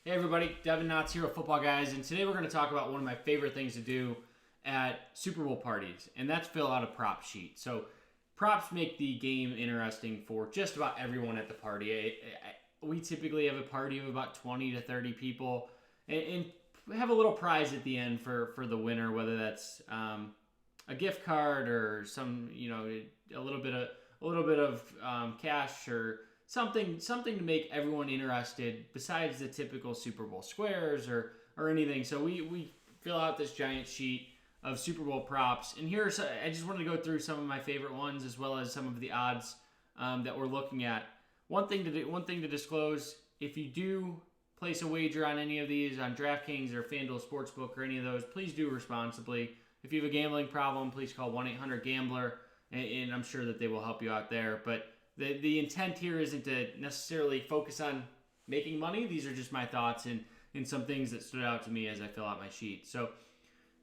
Hey everybody, Devin Knotts here with Football Guys, and today we're going to talk about one of my favorite things to do at Super Bowl parties, and that's fill out a prop sheet. So props make the game interesting for just about everyone at the party. We typically have a party of about 20 to 30 people, and have a little prize at the end for the winner, whether that's a gift card or some, a little bit of cash or something to make everyone interested besides the typical Super Bowl squares or anything. So we fill out this giant sheet of Super Bowl props, and I just wanted to go through some of my favorite ones as well as some of the odds that we're looking at. One thing to disclose: if you do place a wager on any of these on DraftKings or FanDuel Sportsbook or any of those, please do responsibly. If you have a gambling problem, please call 1-800-GAMBLER, and I'm sure that they will help you out there. But the intent here isn't to necessarily focus on making money. These are just my thoughts and some things that stood out to me as I fill out my sheet. So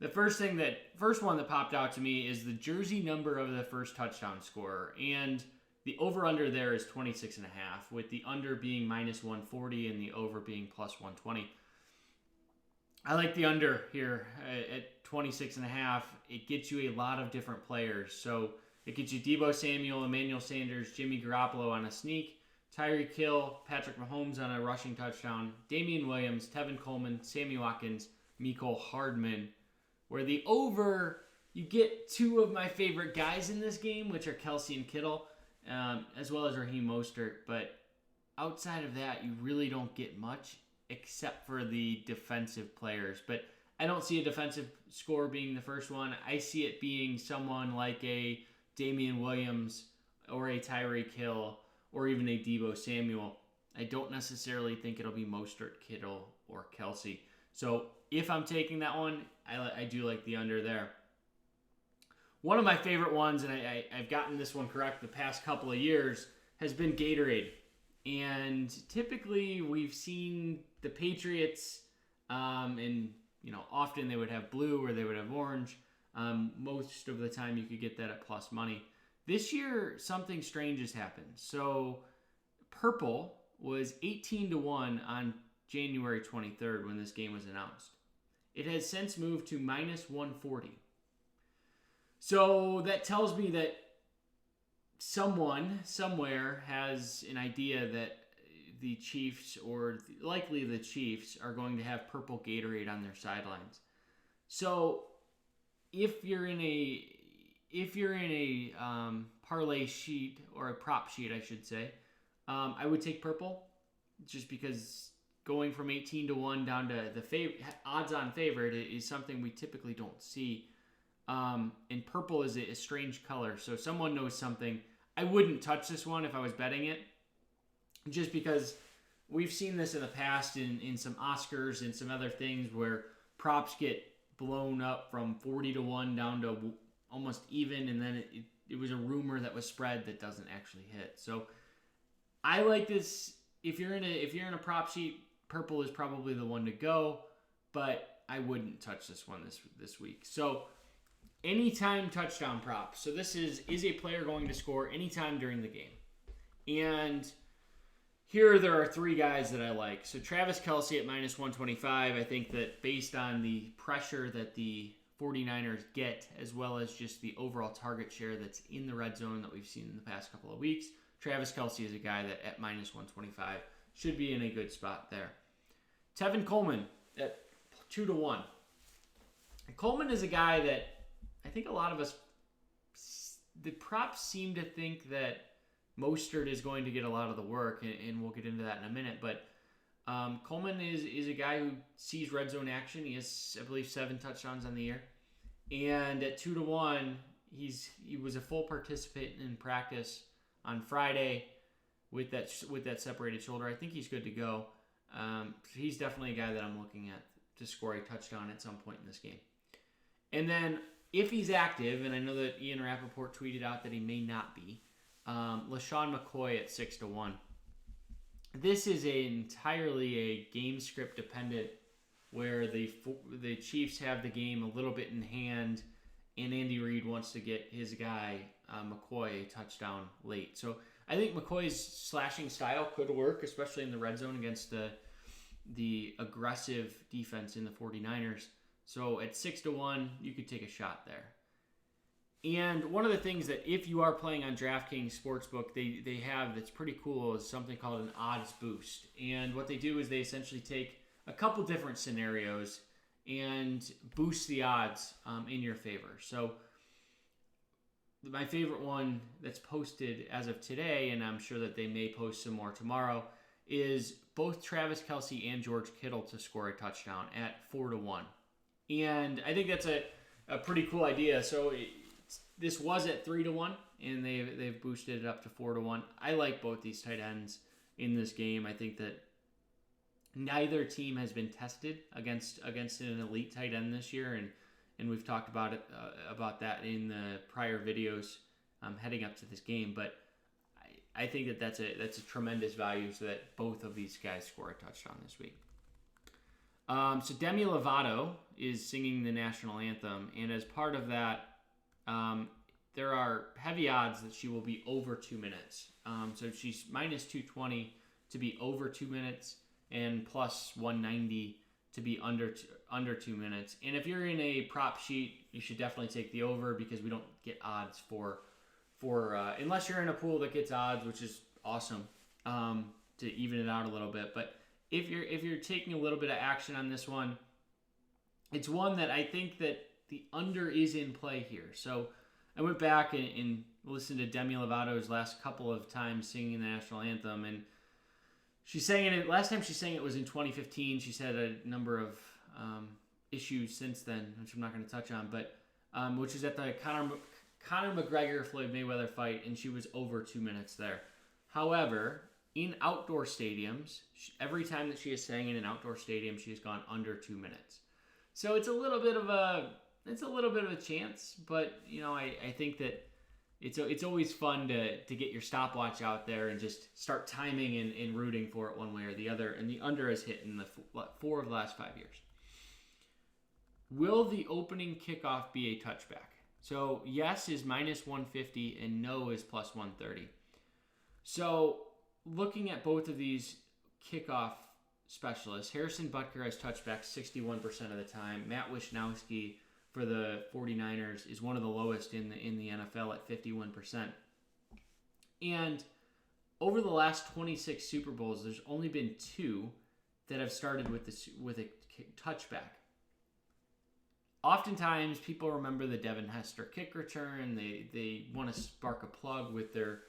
the first one that popped out to me is the jersey number of the first touchdown scorer. And the over-under there is 26.5, with the under being minus 140 and the over being plus 120. I like the under here at 26.5. It gets you a lot of different players. So it gets you Deebo Samuel, Emmanuel Sanders, Jimmy Garoppolo on a sneak, Tyreek Hill, Patrick Mahomes on a rushing touchdown, Damian Williams, Tevin Coleman, Sammy Watkins, Mecole Hardman. Where the over, you get two of my favorite guys in this game, which are Kelce and Kittle, as well as Raheem Mostert. But outside of that, you really don't get much except for the defensive players. But I don't see a defensive score being the first one. I see it being someone like a Damian Williams or a Tyreek Hill or even a Deebo Samuel. I don't necessarily think it'll be Mostert, Kittle, or Kelce. So if I'm taking that one, I do like the under there. One of my favorite ones, and I've gotten this one correct the past couple of years, has been Gatorade. And typically we've seen the Patriots, and often they would have blue or they would have orange. Most of the time you could get that at plus money. This year, something strange has happened. So purple was 18-1 on January 23rd when this game was announced. It has since moved to minus 140. So that tells me that someone somewhere has an idea that the Chiefs, or likely the Chiefs, are going to have purple Gatorade on their sidelines. So if you're in a parlay sheet, or a prop sheet, I should say, I would take purple, just because going from 18-1 down to the odds-on favorite is something we typically don't see. And purple is a strange color, so someone knows something. I wouldn't touch this one if I was betting it, just because we've seen this in the past in some Oscars and some other things where props get blown up from 40-1 down to almost even, and then it was a rumor that was spread that doesn't actually hit. So I like this. If you're in a prop sheet, purple is probably the one to go, but I wouldn't touch this one this week. So anytime touchdown props. So this is a player going to score anytime during the game. And here there are three guys that I like. So Travis Kelce at minus 125. I think that based on the pressure that the 49ers get, as well as just the overall target share that's in the red zone that we've seen in the past couple of weeks, Travis Kelce is a guy that at minus 125 should be in a good spot there. Tevin Coleman at 2-1. Coleman is a guy that I think a lot of us, the props seem to think that Mostert is going to get a lot of the work, and we'll get into that in a minute. But Coleman is a guy who sees red zone action. He has, I believe, 7 touchdowns on the year. And at 2-1, he was a full participant in practice on Friday with that separated shoulder. I think he's good to go. He's definitely a guy that I'm looking at to score a touchdown at some point in this game. And then if he's active, and I know that Ian Rappaport tweeted out that he may not be, LaShawn McCoy at 6-1. This is entirely a game script dependent, where the Chiefs have the game a little bit in hand, and Andy Reid wants to get his guy McCoy a touchdown late. So I think McCoy's slashing style could work, especially in the red zone against the the aggressive defense in the 49ers. So at 6-1, you could take a shot there. And one of the things that if you are playing on DraftKings Sportsbook, they have that's pretty cool is something called an odds boost. And what they do is they essentially take a couple different scenarios and boost the odds in your favor. So my favorite one that's posted as of today, and I'm sure that they may post some more tomorrow, is both Travis Kelce and George Kittle to score a touchdown at 4-1. And I think that's a pretty cool idea. So this was at 3-1, and they've boosted it up to 4-1. I like both these tight ends in this game. I think that neither team has been tested against an elite tight end this year, and we've talked about it about that in the prior videos heading up to this game. But I think that that's a tremendous value, so that both of these guys score a touchdown this week. So Demi Lovato is singing the national anthem, and as part of that, there are heavy odds that she will be over 2 minutes. So she's minus 220 to be over 2 minutes, and plus 190 to be under 2 minutes. And if you're in a prop sheet, you should definitely take the over, because we don't get odds for unless you're in a pool that gets odds, which is awesome, to even it out a little bit. But if you're taking a little bit of action on this one, it's one that I think that the under is in play here. So I went back and listened to Demi Lovato's last couple of times singing the national anthem, and she sang it. Last time she sang it was in 2015. She's had a number of issues since then, which I'm not going to touch on, but which is at the Conor McGregor-Floyd Mayweather fight, and she was over 2 minutes there. However, in outdoor stadiums, every time that she has sang in an outdoor stadium, she has gone under 2 minutes. So it's a little bit of a chance, but I think that it's always fun to get your stopwatch out there and just start timing and rooting for it one way or the other. And the under has hit in the 4 of the last 5 years. Will the opening kickoff be a touchback? So yes is minus 150 and no is plus 130. So looking at both of these kickoff specialists, Harrison Butker has touchbacks 61% of the time. Matt Wisnowski for the 49ers is one of the lowest in the NFL at 51%. And over the last 26 Super Bowls, there's only been 2 that have started with a touchback. Oftentimes, people remember the Devin Hester kick return. They want to spark a plug with their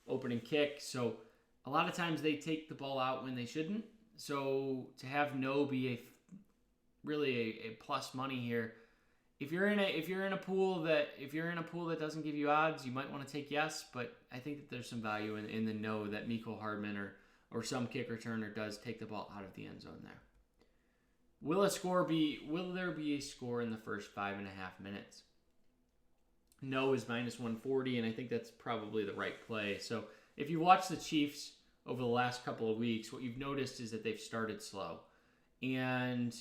opening kick. So a lot of times they take the ball out when they shouldn't. So to have no be really a plus money here. If you're in a pool that doesn't give you odds, you might want to take yes. But I think that there's some value in the no that Mecole Hardman or some kick returner does take the ball out of the end zone there. Will there be a score in the first 5.5 minutes? No is minus 140, and I think that's probably the right play. So if you watch the Chiefs over the last couple of weeks, what you've noticed is that they've started slow. And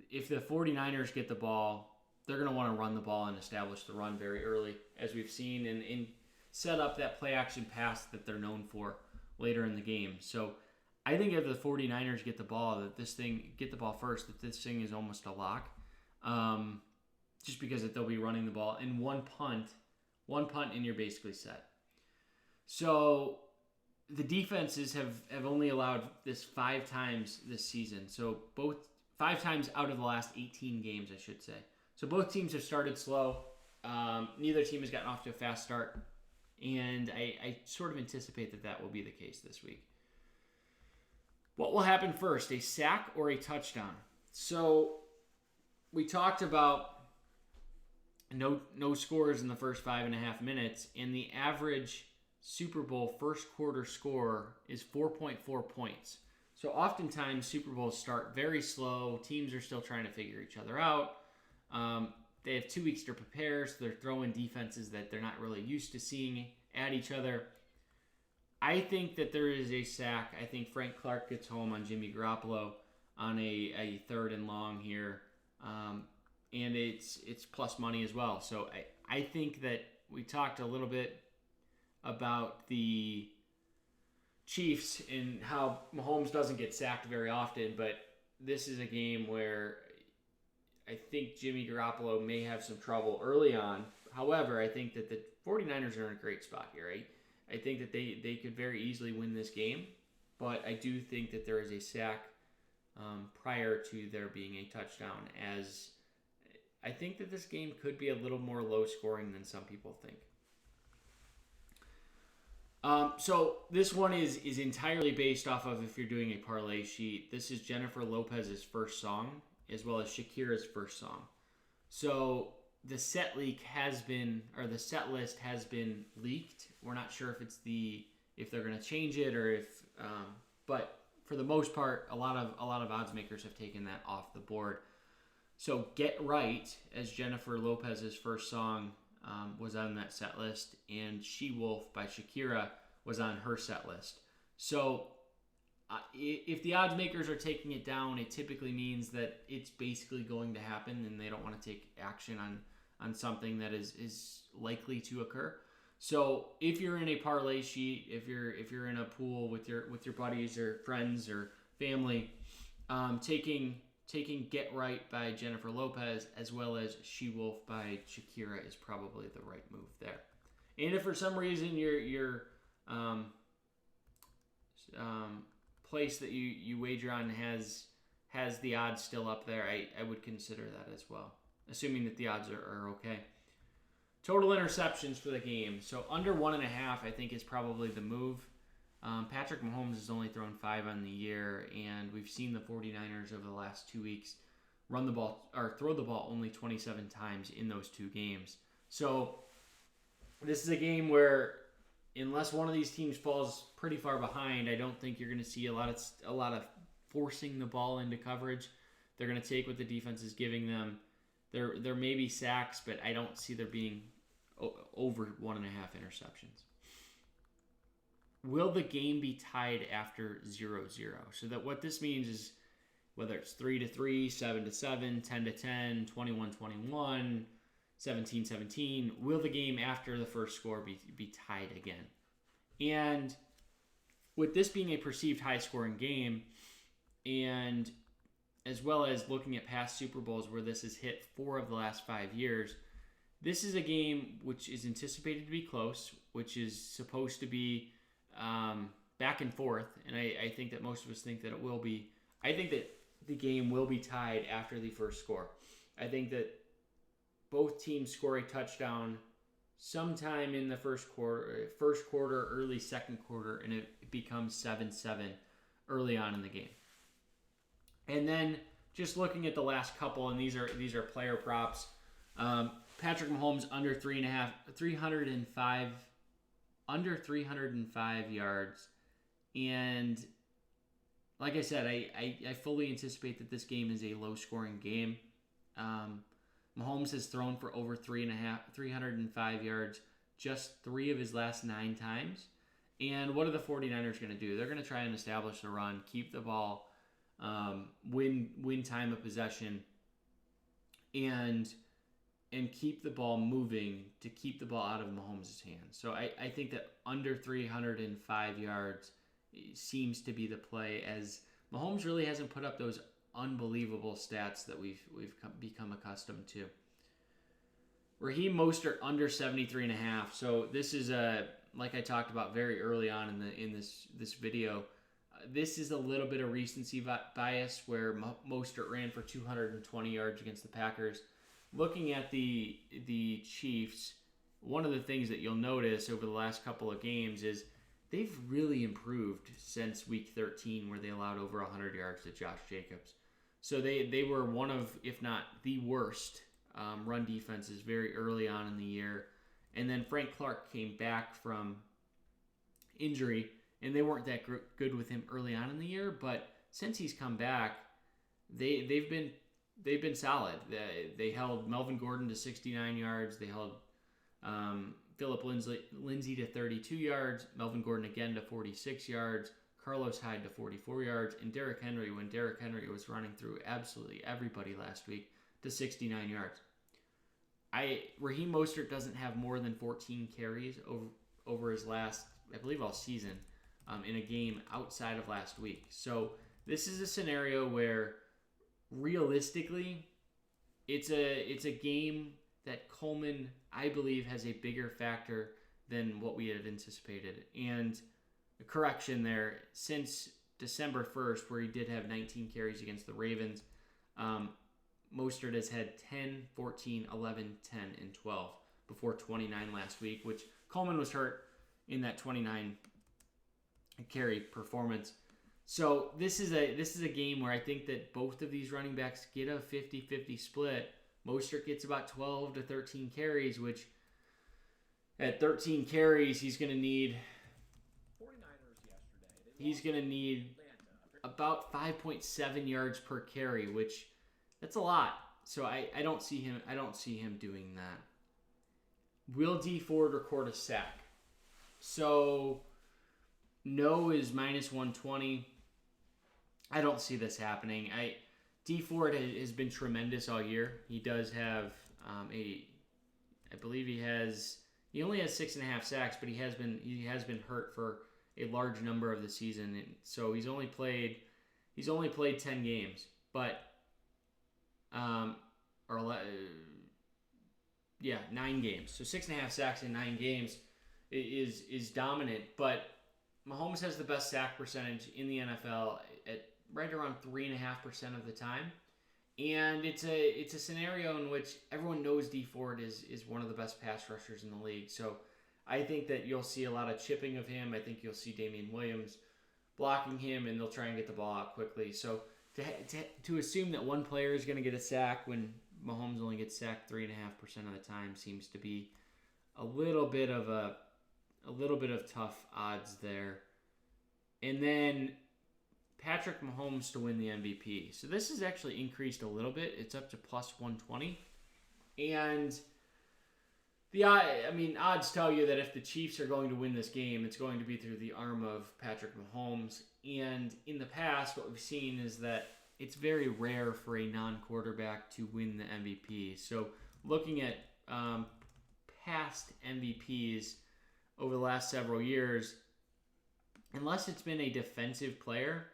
if the 49ers get the ball, they're going to want to run the ball and establish the run very early, as we've seen, and set up that play action pass that they're known for later in the game. So I think if the 49ers get the ball first, that this thing is almost a lock. Just because they'll be running the ball in one punt and you're basically set. So the defenses have only allowed this 5 times this season. So 5 times out of the last 18 games, I should say. So both teams have started slow. Neither team has gotten off to a fast start. And I sort of anticipate that will be the case this week. What will happen first, a sack or a touchdown? So we talked about no scores in the first 5.5 minutes, and the average Super Bowl first quarter score is 4.4 points. So oftentimes Super Bowls start very slow. Teams are still trying to figure each other out. They have 2 weeks to prepare, so they're throwing defenses that they're not really used to seeing at each other. I think that there is a sack. I think Frank Clark gets home on Jimmy Garoppolo on a 3rd and long here. And it's plus money as well. So I think that we talked a little bit about the Chiefs and how Mahomes doesn't get sacked very often, but this is a game where I think Jimmy Garoppolo may have some trouble early on. However, I think that the 49ers are in a great spot here. I think that they could very easily win this game, but I do think that there is a sack prior to there being a touchdown, as I think that this game could be a little more low scoring than some people think. So this one is entirely based off of if you're doing a parlay sheet. This is Jennifer Lopez's first song, as well as Shakira's first song. So the set list has been leaked. We're not sure if they're going to change it or if, but for the most part, a lot of odds makers have taken that off the board. So Get Right, as Jennifer Lopez's first song, was on that set list, and She Wolf by Shakira was on her set list. So if the odds makers are taking it down, it typically means that it's basically going to happen, and they don't want to take action on something that is likely to occur. So if you're in a parlay sheet, if you're in a pool with your buddies or friends or family, taking Get Right by Jennifer Lopez as well as She Wolf by Shakira is probably the right move there. And if for some reason your place that you wager on has the odds still up there, I would consider that as well, assuming that the odds are okay. Total interceptions for the game. So under 1.5, I think, is probably the move. Patrick Mahomes has only thrown 5 on the year, and we've seen the 49ers over the last 2 weeks throw the ball only 27 times in those 2 games. So this is a game where, unless one of these teams falls pretty far behind, I don't think you're going to see a lot of forcing the ball into coverage. They're going to take what the defense is giving them. There may be sacks, but I don't see there being over 1.5 interceptions. Will the game be tied after 0-0? So that what this means is whether it's 3-3, 7-7, 10-10, 21-21, 17-17, will the game after the first score be tied again? And with this being a perceived high-scoring game, and as well as looking at past Super Bowls where this has hit 4 of the last 5 years, this is a game which is anticipated to be close, which is supposed to be back and forth, and I think that most of us think that it will be. I think that the game will be tied after the first score. I think that both teams score a touchdown sometime in the first quarter, early second quarter, and it becomes 7-7 early on in the game. And then just looking at the last couple, and these are player props. Patrick Mahomes under 305 yards, and like I said, I fully anticipate that this game is a low-scoring game. Mahomes has thrown for over 305 yards just 3 of his last 9 times. And what are the 49ers going to do? They're going to try and establish the run, keep the ball, win time of possession, and keep the ball moving to keep the ball out of Mahomes' hands. So I think that under 305 yards seems to be the play, as Mahomes really hasn't put up those unbelievable stats that we've become accustomed to. Raheem Mostert under 73.5. So this is like I talked about very early on in this video. This is a little bit of recency bias where Mostert ran for 220 yards against the Packers. Looking at the Chiefs, one of the things that you'll notice over the last couple of games is they've really improved since Week 13, where they allowed over 100 yards to Josh Jacobs. So they were one of, if not the worst, run defenses very early on in the year. And then Frank Clark came back from injury, and they weren't that good with him early on in the year. But since he's come back, they've been solid. They held Melvin Gordon to 69 yards. They held Phillip Lindsay to 32 yards. Melvin Gordon again to 46 yards. Carlos Hyde to 44 yards. And Derrick Henry, when Derrick Henry was running through absolutely everybody last week, to 69 yards. Raheem Mostert doesn't have more than 14 carries over his last, I believe, all season. in a game outside of last week. So this is a scenario where realistically, it's a game that Coleman, I believe, has a bigger factor than what we had anticipated. And a correction there, since December 1st, where he did have 19 carries against the Ravens, Mostert has had 10, 14, 11, 10, and 12 before 29 last week, which Coleman was hurt in that 29 carry performance. So this is a game where I think that both of these running backs get a 50-50 split. Mostert gets about 12 to 13 carries, which at 13 carries, he's going to need about 5.7 yards per carry, which that's a lot. So I don't see him doing that. Will D Ford record a sack? So no is minus 120. I don't see this happening. D Ford has been tremendous all year. He does have I believe he only has 6.5 sacks, but he has been hurt for a large number of the season, and so he's only played 10 games, but 9 games. So 6.5 sacks in 9 games is dominant, but Mahomes has the best sack percentage in the NFL at right around 3.5% of the time. And it's a scenario in which everyone knows D Ford is one of the best pass rushers in the league. So I think that you'll see a lot of chipping of him. I think you'll see Damian Williams blocking him, and they'll try and get the ball out quickly. So to assume that one player is going to get a sack when Mahomes only gets sacked 3.5% of the time seems to be a little bit of tough odds there. And then Patrick Mahomes to win the MVP. So this has actually increased a little bit. It's up to plus 120. And odds tell you that if the Chiefs are going to win this game, it's going to be through the arm of Patrick Mahomes. And in the past, what we've seen is that it's very rare for a non-quarterback to win the MVP. So looking at past MVPs over the last several years, unless it's been a defensive player,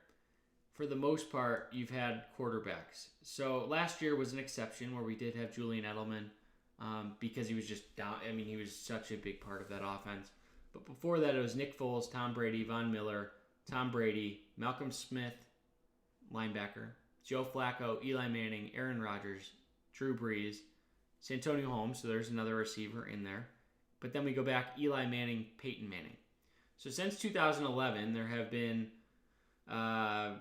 for the most part, you've had quarterbacks. So last year was an exception where we did have Julian Edelman because he was just down. He was such a big part of that offense. But before that, it was Nick Foles, Tom Brady, Von Miller, Tom Brady, Malcolm Smith, linebacker, Joe Flacco, Eli Manning, Aaron Rodgers, Drew Brees, Santonio Holmes, so there's another receiver in there. But then we go back, Eli Manning, Peyton Manning. So since 2011, there have been 9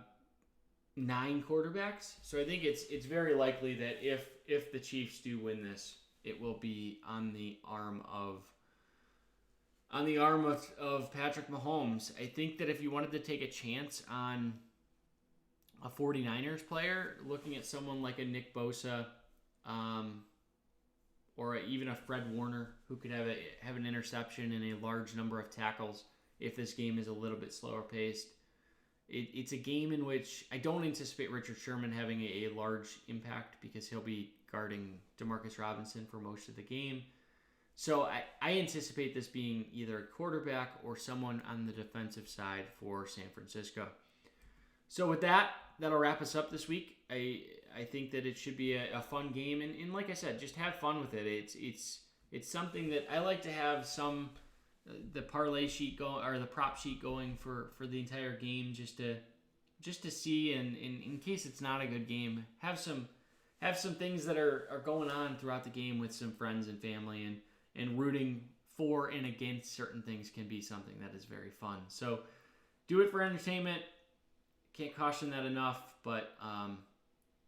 quarterbacks. So I think it's very likely that if the Chiefs do win this, it will be on the arm of Patrick Mahomes. I think that if you wanted to take a chance on a 49ers player, looking at someone like a Nick Bosa, or even a Fred Warner, who could have an interception and a large number of tackles if this game is a little bit slower paced. It's a game in which I don't anticipate Richard Sherman having a large impact because he'll be guarding Demarcus Robinson for most of the game. So I anticipate this being either a quarterback or someone on the defensive side for San Francisco. So with that, that'll wrap us up this week. I think that it should be a fun game, and like I said, just have fun with it. It's something that I like to have the parlay sheet or the prop sheet going for the entire game, just to see, and in case it's not a good game, have some things that are going on throughout the game with some friends and family, and rooting for and against certain things can be something that is very fun. So do it for entertainment. Can't caution that enough, but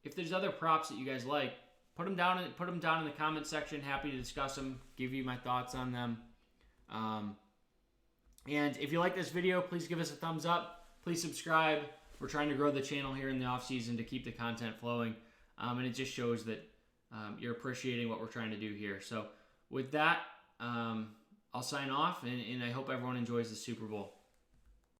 if there's other props that you guys like, put them down in the comment section. Happy to discuss them, give you my thoughts on them. And if you like this video, please give us a thumbs up. Please subscribe. We're trying to grow the channel here in the off season to keep the content flowing, and it just shows that you're appreciating what we're trying to do here. So with that, I'll sign off, and I hope everyone enjoys the Super Bowl.